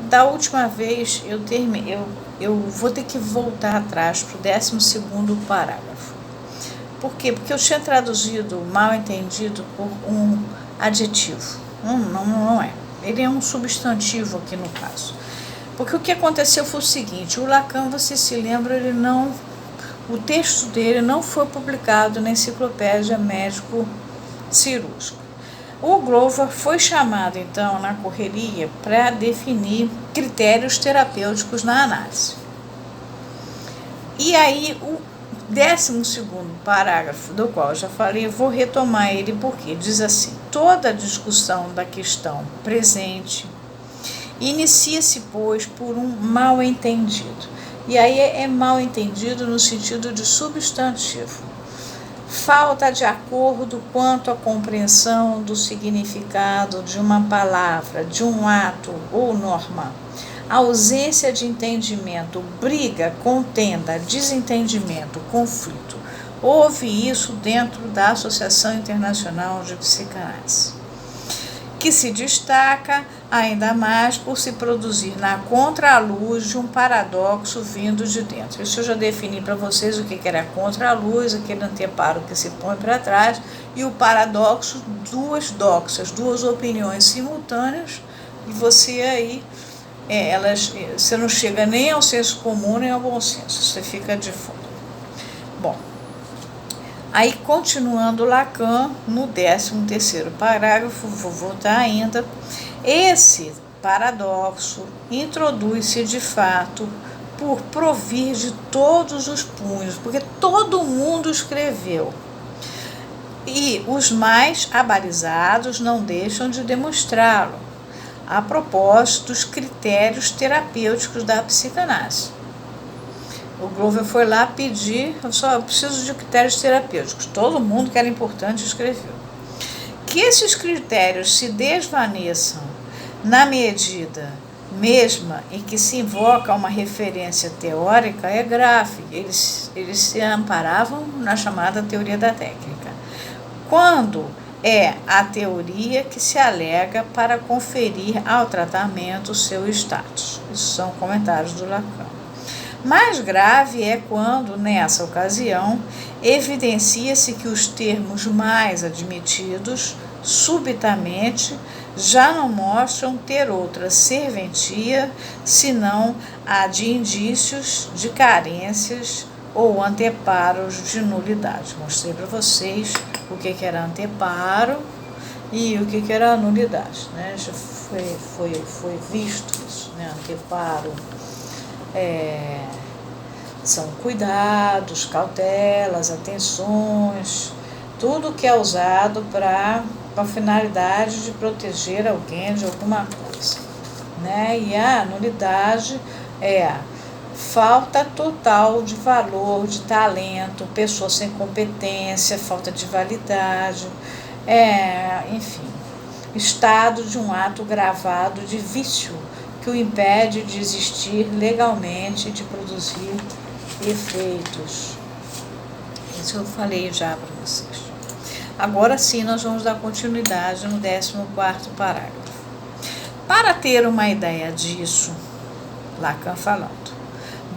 Da última vez, eu vou ter que voltar atrás para o 12º parágrafo. Por quê? Porque eu tinha traduzido mal entendido por um adjetivo. Não é. Ele é um substantivo aqui no caso. Porque o que aconteceu foi o seguinte: o Lacan, você se lembra, o texto dele não foi publicado na Enciclopédia Médico-Cirúrgica. O Glover foi chamado, então, na correria para definir critérios terapêuticos na análise. E aí, o 12º parágrafo, do qual eu já falei, vou retomar ele porque diz assim: toda a discussão da questão presente inicia-se, pois, por um mal-entendido. E aí é mal-entendido no sentido de substantivo. Falta de acordo quanto à compreensão do significado de uma palavra, de um ato ou norma. Ausência de entendimento, briga, contenda, desentendimento, conflito. Houve isso dentro da Associação Internacional de Psicanálise, que se destaca ainda mais por se produzir na contraluz de um paradoxo vindo de dentro. Isso eu já defini para vocês o que era contraluz, aquele anteparo que se põe para trás, e o paradoxo, duas doxas, duas opiniões simultâneas, e você aí, você não chega nem ao senso comum, nem ao bom senso, você fica de fora. Bom, aí continuando Lacan, no 13º parágrafo, vou voltar ainda, esse paradoxo introduz-se de fato por provir de todos os punhos, porque todo mundo escreveu, e os mais abalizados não deixam de demonstrá-lo, a propósito dos critérios terapêuticos da psicanálise. O Glover foi lá pedir, eu preciso de critérios terapêuticos. Todo mundo que era importante escreveu. Que esses critérios se desvaneçam na medida mesma em que se invoca uma referência teórica é grave. Eles se amparavam na chamada teoria da técnica. Quando é a teoria que se alega para conferir ao tratamento seu status. Isso são comentários do Lacan. Mais grave é quando, nessa ocasião, evidencia-se que os termos mais admitidos, subitamente, já não mostram ter outra serventia, senão a de indícios de carências ou anteparos de nulidade. Mostrei para vocês o que era anteparo e o que era nulidade, né? Já foi visto isso, né? Anteparo são cuidados, cautelas, atenções, tudo que é usado para a finalidade de proteger alguém de alguma coisa, né? E a nulidade é a falta total de valor, de talento, pessoa sem competência, falta de validade, enfim, estado de um ato gravado de vício que o impede de existir legalmente, de produzir efeitos. Isso eu falei já para vocês. Agora sim, nós vamos dar continuidade no 14º parágrafo. Para ter uma ideia disso, Lacan falando,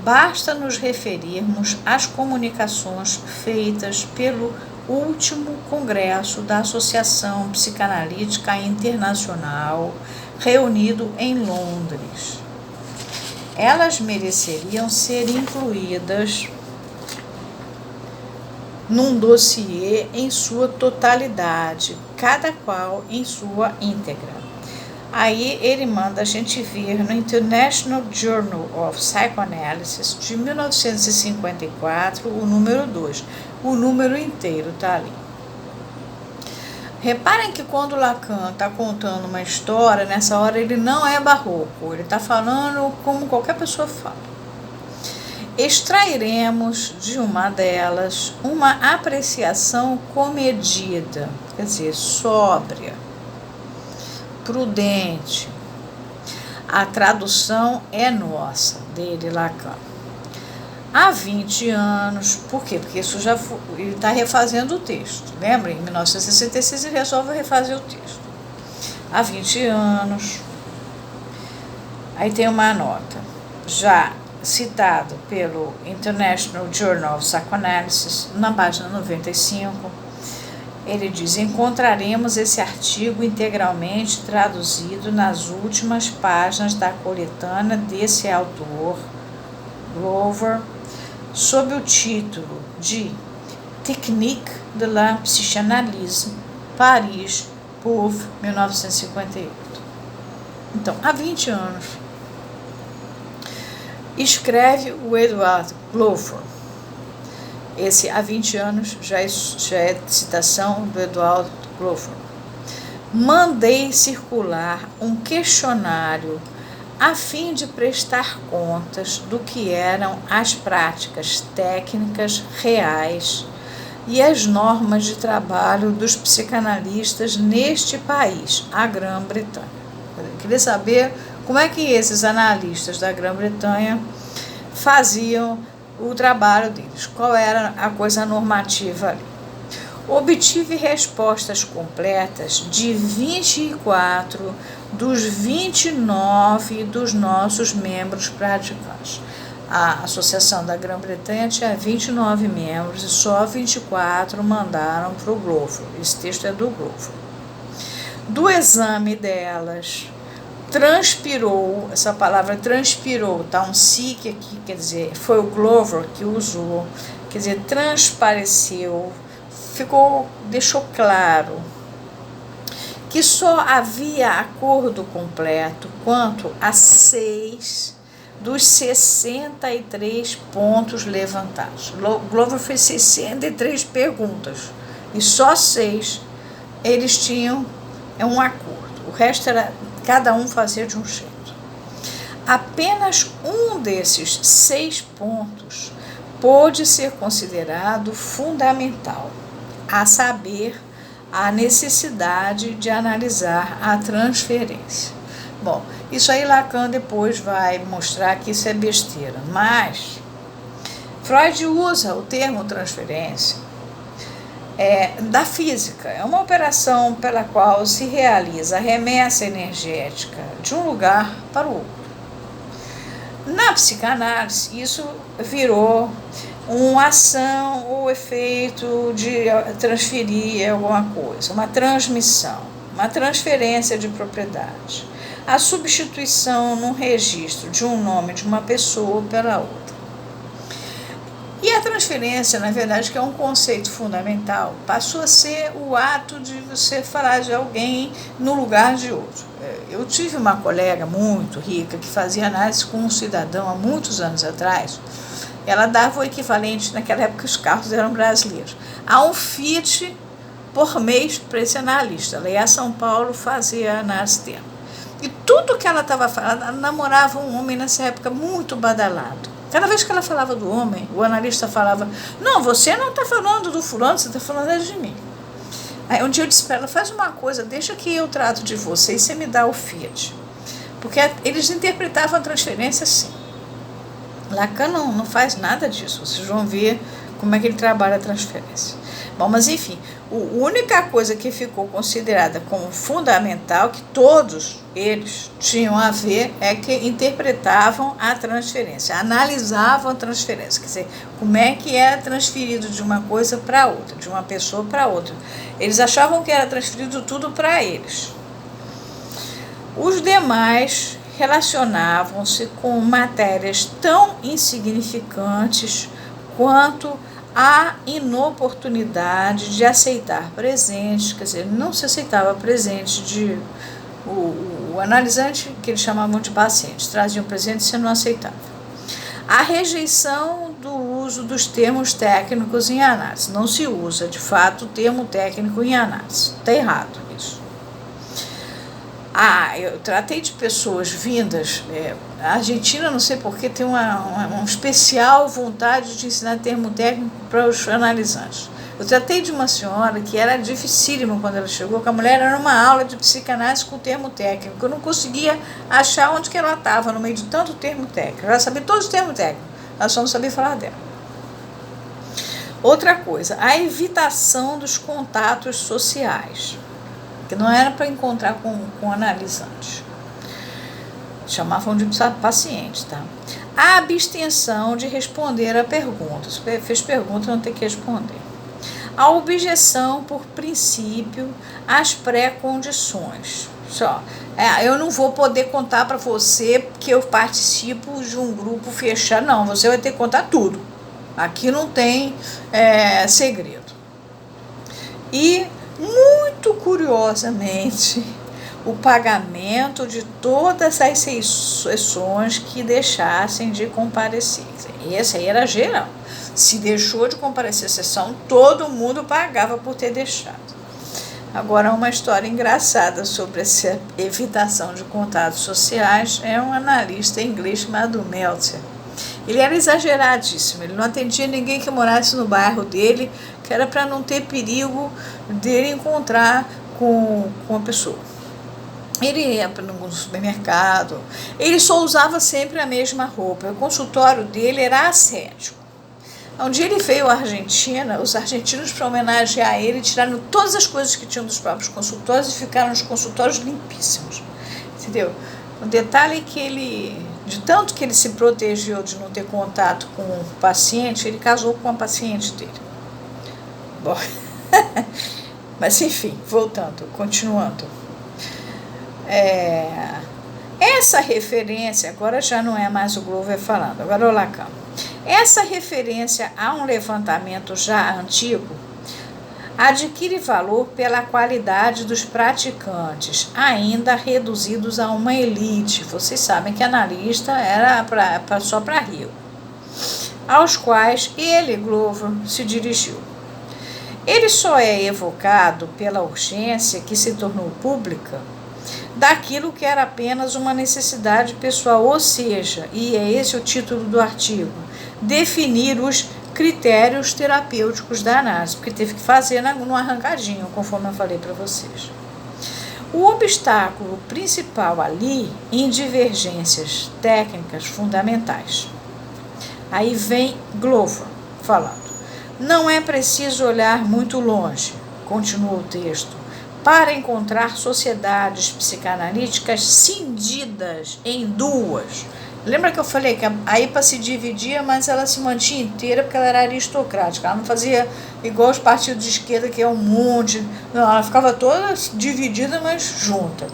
basta nos referirmos às comunicações feitas pelo último congresso da Associação Psicanalítica Internacional, reunido em Londres. Elas mereceriam ser incluídas num dossiê em sua totalidade, cada qual em sua íntegra. Aí ele manda a gente ver no International Journal of Psychoanalysis de 1954, o número 2. O número inteiro está ali. Reparem que quando Lacan está contando uma história, nessa hora ele não é barroco, ele está falando como qualquer pessoa fala. Extrairemos de uma delas uma apreciação comedida, quer dizer, sóbria, prudente. A tradução é nossa, dele, Lacan. Há 20 anos, por quê? Porque isso já foi, ele está refazendo o texto. Lembra? Em 1966 ele resolve refazer o texto. Há 20 anos, Aí tem uma nota, já citado pelo International Journal of Psychoanalysis, na página 95, ele diz: encontraremos esse artigo integralmente traduzido nas últimas páginas da coletânea desse autor, Glover, sob o título de Technique de la Psychanalyse, Paris, Puf, 1958. Então, há 20 anos, escreve o Edward Glover. Esse há 20 anos já é citação do Edward Glover. Mandei circular um questionário a fim de prestar contas do que eram as práticas técnicas reais e as normas de trabalho dos psicanalistas neste país, a Grã-Bretanha. Eu queria saber como é que esses analistas da Grã-Bretanha faziam o trabalho deles, qual era a coisa normativa ali. Obtive respostas completas de 24 dos 29 dos nossos membros praticantes. A Associação da Grã-Bretanha tinha 29 membros e só 24 mandaram para o Glover. Esse texto é do Glover. Do exame delas, transpirou, essa palavra transpirou, tá um SIC aqui, quer dizer, foi o Glover que usou, quer dizer, transpareceu, deixou claro que só havia acordo completo quanto a 6 dos 63 pontos levantados. Glover fez 63 perguntas e só 6 eles tinham um acordo. O resto era cada um fazia de um jeito. Apenas um desses 6 pontos pôde ser considerado fundamental, a saber, a necessidade de analisar a transferência. Bom, isso aí Lacan depois vai mostrar que isso é besteira, mas Freud usa o termo transferência da física. É uma operação pela qual se realiza a remessa energética de um lugar para o outro. Na psicanálise, isso virou uma ação ou efeito de transferir alguma coisa, uma transmissão, uma transferência de propriedade, a substituição num registro de um nome de uma pessoa pela outra. E a transferência, na verdade, que é um conceito fundamental, passou a ser o ato de você falar de alguém no lugar de outro. Eu tive uma colega muito rica que fazia análise com um cidadão há muitos anos atrás. Ela dava o equivalente, naquela época os carros eram brasileiros, a um Fiat por mês para esse analista. Ela ia a São Paulo fazer a análise dela. E tudo que ela estava falando, ela namorava um homem nessa época muito badalado. Cada vez que ela falava do homem, o analista falava: não, você não está falando do fulano, você está falando de mim. Aí um dia eu disse para ela: faz uma coisa, deixa que eu trato de você e você me dá o Fiat. Porque eles interpretavam a transferência assim. Lacan não faz nada disso, vocês vão ver como é que ele trabalha a transferência. Bom, mas enfim, a única coisa que ficou considerada como fundamental, que todos eles tinham a ver, é que interpretavam a transferência, analisavam a transferência, quer dizer, como é que era transferido de uma coisa para outra, de uma pessoa para outra. Eles achavam que era transferido tudo para eles. Os demais relacionavam-se com matérias tão insignificantes quanto a inoportunidade de aceitar presentes, quer dizer, não se aceitava presente de o analisante, que eles chamavam de paciente, trazia um presente e você não aceitava. A rejeição do uso dos termos técnicos em análise. Não se usa, de fato, o termo técnico em análise. Está errado isso. Eu tratei de pessoas vindas, a Argentina, não sei porquê, tem uma especial vontade de ensinar termo técnico para os analisantes. Eu tratei de uma senhora que era dificílimo quando ela chegou, que a mulher era uma aula de psicanálise com termo técnico. Eu não conseguia achar onde que ela estava no meio de tanto termo técnico. Ela sabia todos os termos técnicos, ela só não sabia falar dela. Outra coisa, a evitação dos contatos sociais, que não era para encontrar com analisantes. chamavam de paciente, tá? A abstenção de responder a perguntas. Fez pergunta, não tem que responder. A objeção por princípio às pré-condições. Só, eu não vou poder contar para você que eu participo de um grupo fechado. Não, você vai ter que contar tudo. Aqui não tem segredo. E, muito curiosamente, o pagamento de todas as sessões que deixassem de comparecer. Esse aí era geral. Se deixou de comparecer a sessão, todo mundo pagava por ter deixado. Agora, uma história engraçada sobre essa evitação de contatos sociais é um analista inglês chamado Meltzer. Ele era exageradíssimo, ele não atendia ninguém que morasse no bairro dele, que era para não ter perigo dele encontrar com a pessoa. Ele ia no supermercado, ele só usava sempre a mesma roupa, o consultório dele era ascético. Um dia ele veio à Argentina, os argentinos, para homenagear ele, tiraram todas as coisas que tinham dos próprios consultórios e ficaram os consultórios limpíssimos, entendeu? O detalhe é que ele, de tanto que ele se protegeu de não ter contato com o paciente, ele casou com a paciente dele. Bom, mas enfim, voltando, continuando. Essa referência, agora já não é mais o Glover falando, agora é o Lacan. Essa referência a um levantamento já antigo adquire valor pela qualidade dos praticantes, ainda reduzidos a uma elite. Vocês sabem que analista era só para Rio, aos quais ele, Glover, se dirigiu. Ele só é evocado pela urgência que se tornou pública daquilo que era apenas uma necessidade pessoal, ou seja, e é esse o título do artigo, definir os critérios terapêuticos da análise, porque teve que fazer no arrancadinho, conforme eu falei para vocês. O obstáculo principal ali em divergências técnicas fundamentais. Aí vem Glover falando. Não é preciso olhar muito longe, continua o texto, para encontrar sociedades psicanalíticas cindidas em duas. Lembra que eu falei que a IPA se dividia, mas ela se mantinha inteira porque ela era aristocrática. Ela não fazia igual os partidos de esquerda, que é um monte. Não, ela ficava toda dividida, mas junta.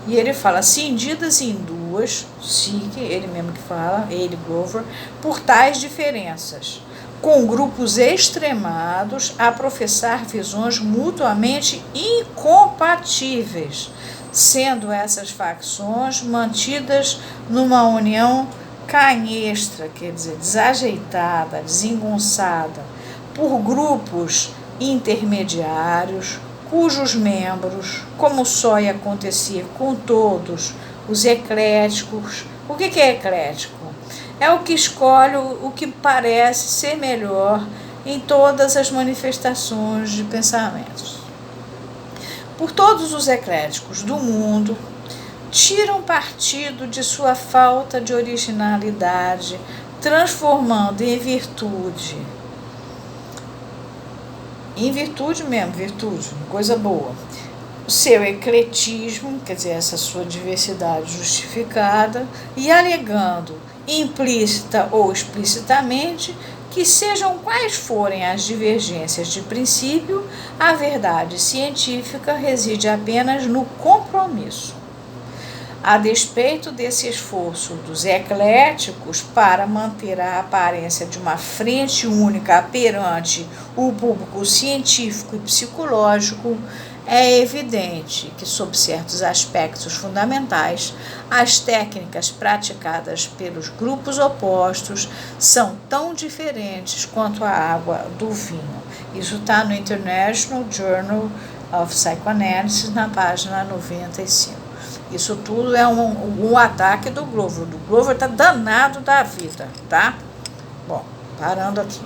E ele fala, cindidas em duas, SIC, ele mesmo que fala, ele, Glover, por tais diferenças, com grupos extremados a professar visões mutuamente incompatíveis, sendo essas facções mantidas numa união canhestra, quer dizer, desajeitada, desengonçada, por grupos intermediários, cujos membros, como só ia acontecer com todos os ecléticos. O que é eclético? É o que escolhe o que parece ser melhor em todas as manifestações de pensamentos. Por todos os ecléticos do mundo, tiram partido de sua falta de originalidade, transformando em virtude mesmo, virtude, coisa boa, o seu ecletismo, quer dizer, essa sua diversidade justificada, e alegando, implícita ou explicitamente, que sejam quais forem as divergências de princípio, a verdade científica reside apenas no compromisso. A despeito desse esforço dos ecléticos para manter a aparência de uma frente única perante o público científico e psicológico, é evidente que, sob certos aspectos fundamentais, as técnicas praticadas pelos grupos opostos são tão diferentes quanto a água do vinho. Isso está no International Journal of Psychoanalysis, na página 95. Isso tudo é um ataque do Glover. O Glover está danado da vida, tá? Bom, parando aqui.